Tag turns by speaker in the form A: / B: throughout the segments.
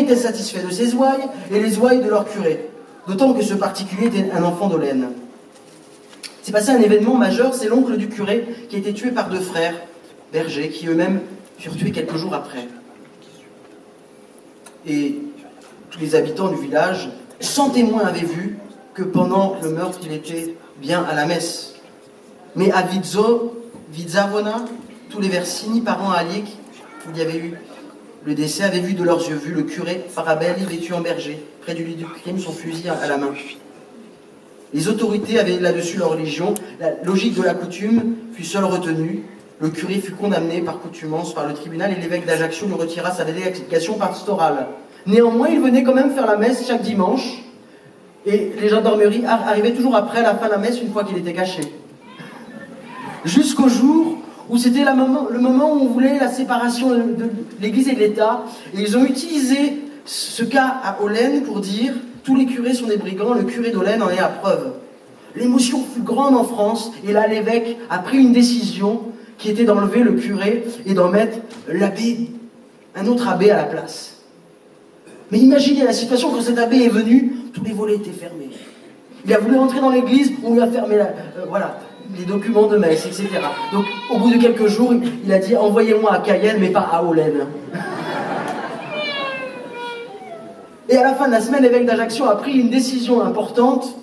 A: étaient satisfaits de ses ouailles et les ouailles de leur curé, d'autant que ce particulier était un enfant d'Olène. C'est passé un événement majeur, c'est l'oncle du curé qui a été tué par 2 frères bergers qui eux-mêmes furent tués quelques jours après. Et tous les habitants du village, sans témoin, avaient vu que pendant le meurtre, il était bien à la messe. Mais à Vizzavona, tous les Versini, parents à Aliec, où il y avait eu le décès, avaient vu de leurs yeux le curé Farabelli vêtu en berger, près du lieu du crime, son fusil à la main. Les autorités avaient là-dessus leur religion, la logique de la coutume fut seule retenue, le curé fut condamné par coutumance par le tribunal et l'évêque d'Ajaccio lui retira sa délégation pastorale. Néanmoins, il venait quand même faire la messe chaque dimanche, et les gendarmeries arrivaient toujours après la fin de la messe, une fois qu'il était caché. Jusqu'au jour où c'était le moment où on voulait la séparation de l'Église et de l'État, et ils ont utilisé ce cas à Olène pour dire « tous les curés sont des brigands, le curé d'Olène en est la preuve ». L'émotion fut grande en France, et là l'évêque a pris une décision qui était d'enlever le curé et d'en mettre l'abbé, un autre abbé à la place. Mais imaginez la situation quand cet abbé est venu, tous les volets étaient fermés. Il a voulu entrer dans l'église, on lui a fermé les documents de messe, etc. Donc au bout de quelques jours, il a dit « envoyez-moi à Cayenne, mais pas à Olène ». Et à la fin de la semaine, l'évêque d'Ajaccio a pris une décision importante.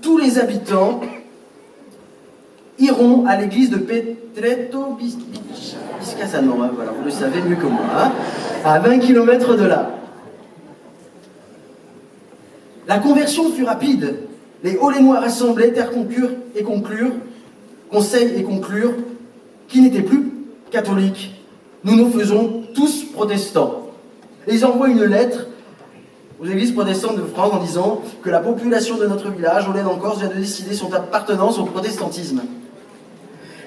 A: Tous les habitants iront à l'église de Petretto Biscasano, voilà, vous le savez mieux que moi, hein, à 20 km de là. La conversion fut rapide. Les Olénois rassemblés conseillent et conclurent qu'ils n'étaient plus catholiques. Nous nous faisons tous protestants. Et ils envoient une lettre aux églises protestantes de France en disant que la population de notre village, Olène en Corse, vient de décider son appartenance au protestantisme.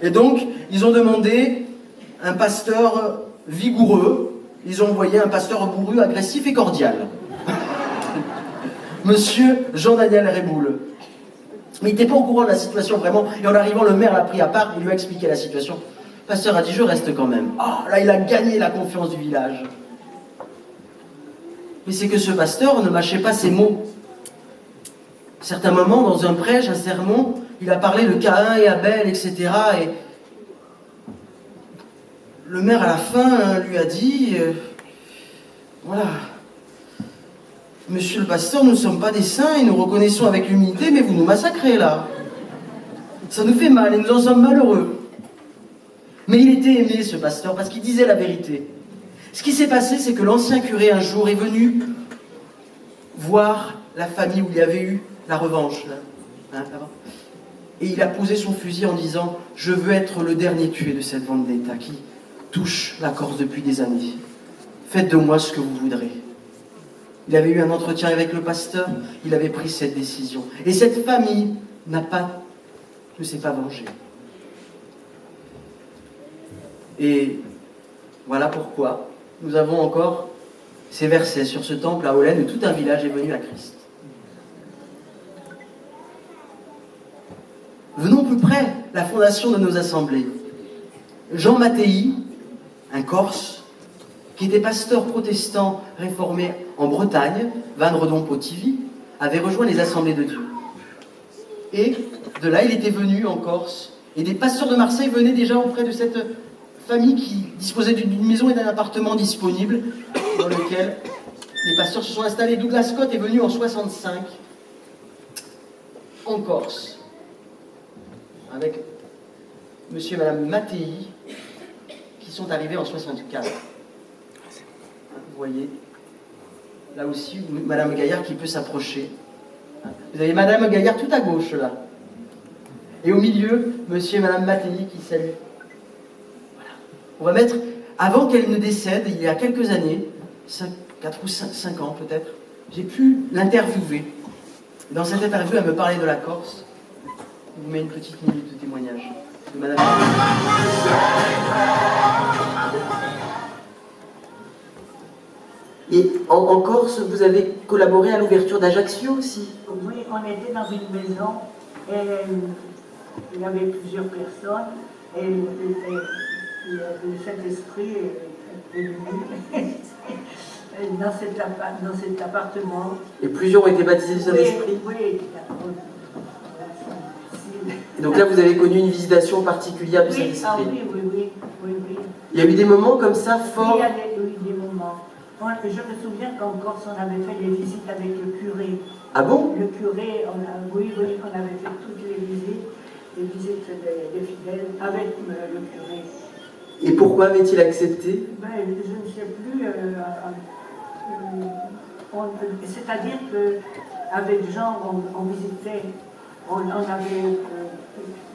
A: Et donc, ils ont demandé un pasteur vigoureux, ils ont envoyé un pasteur bourru, agressif et cordial. Monsieur Jean-Daniel Réboul. Mais il n'était pas au courant de la situation vraiment, et en arrivant, le maire l'a pris à part, il lui a expliqué la situation. Le pasteur a dit, je reste quand même. Ah, là, il a gagné la confiance du village. Mais c'est que ce pasteur ne mâchait pas ses mots. À certains moments, dans un prêche, un sermon, il a parlé de Caïn et Abel, etc. Et le maire, à la fin, lui a dit, voilà, monsieur le pasteur, nous ne sommes pas des saints et nous reconnaissons avec l'humilité, mais vous nous massacrez là. Ça nous fait mal et nous en sommes malheureux. Mais il était aimé, ce pasteur, parce qu'il disait la vérité. Ce qui s'est passé, c'est que l'ancien curé, un jour, est venu voir la famille où il y avait eu la revanche. Là, et il a posé son fusil en disant « Je veux être le dernier tué de cette vendetta qui touche la Corse depuis des années. Faites de moi ce que vous voudrez. » Il avait eu un entretien avec le pasteur, il avait pris cette décision. Et cette famille ne s'est pas vengée. Et voilà pourquoi nous avons encore ces versets sur ce temple à Olène où tout un village est venu à Christ. Venons plus près, la fondation de nos assemblées. Jean Mattei, un Corse, qui était pasteur protestant réformé en Bretagne, Van Redon-Potivi, avait rejoint les assemblées de Dieu. Et de là, il était venu en Corse. Et des pasteurs de Marseille venaient déjà auprès de cette famille qui disposait d'une maison et d'un appartement disponible dans lequel les pasteurs se sont installés. Douglas Scott est venu en 65 en Corse avec monsieur et madame Mattei qui sont arrivés en 64. Vous voyez, là aussi, madame Gaillard qui peut s'approcher. Vous avez madame Gaillard tout à gauche là. Et au milieu, monsieur et madame Mattei qui saluent. On va mettre, avant qu'elle ne décède, il y a quelques années, 4 ou 5 ans peut-être, j'ai pu l'interviewer. Dans cette interview, elle me parlait de la Corse. Je vous mets une petite minute de témoignage de madame. Et en Corse, vous avez collaboré à l'ouverture d'Ajaccio aussi?
B: Oui, on était dans une maison et il y avait plusieurs personnes et le Saint-Esprit est venu. dans cet appartement.
A: Et plusieurs ont été baptisés du Saint-Esprit?
B: Oui,
A: Et donc là, vous avez connu une visitation particulière du
B: oui,
A: Saint-Esprit?
B: Oui.
A: Il y a eu des moments comme ça forts?
B: Oui, il y a des moments. Je me souviens qu'en Corse, on avait fait des visites avec le curé.
A: Ah bon?
B: Le curé, oui, on avait fait toutes les visites des fidèles avec le curé.
A: Et pourquoi avait-il accepté?
B: Ben, je ne sais plus. C'est-à-dire qu'avec Jean, on visitait,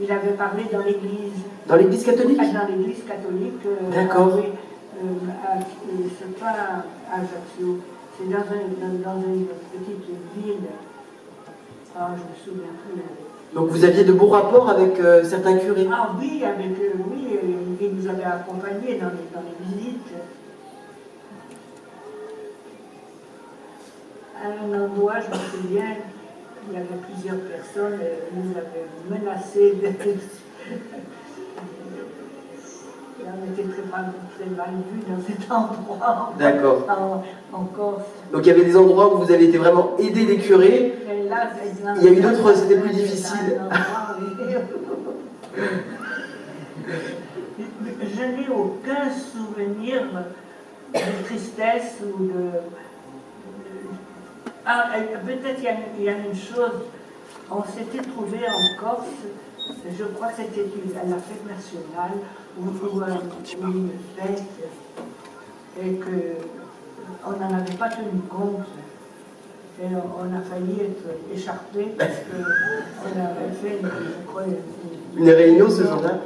B: il avait parlé dans l'église.
A: Dans l'église catholique?
B: Dans l'église catholique.
A: D'accord.
B: Oui, c'est pas à Ajaccio, c'est dans une petite ville. Ah, je me souviens plus.
A: Donc vous aviez de bons rapports avec certains curés?
B: Ah oui, ils nous avaient accompagnés dans les visites. À un endroit, je me souviens, il y avait plusieurs personnes, nous avaient menacés on était très mal vus dans cet endroit.
A: D'accord.
B: En Corse.
A: Donc il y avait des endroits où vous avez été vraiment aidé des curés.
B: Et là,
A: il y a eu d'autres, c'était plus difficile.
B: Je n'ai aucun souvenir de tristesse ou de... Ah, peut-être il y a une chose. On s'était trouvé en Corse, je crois que c'était à la fête nationale, ou une fête, et qu'on n'en avait pas tenu compte. Et on a failli être écharpé parce qu'on avait fait, je crois,
A: une réunion ce jour-là.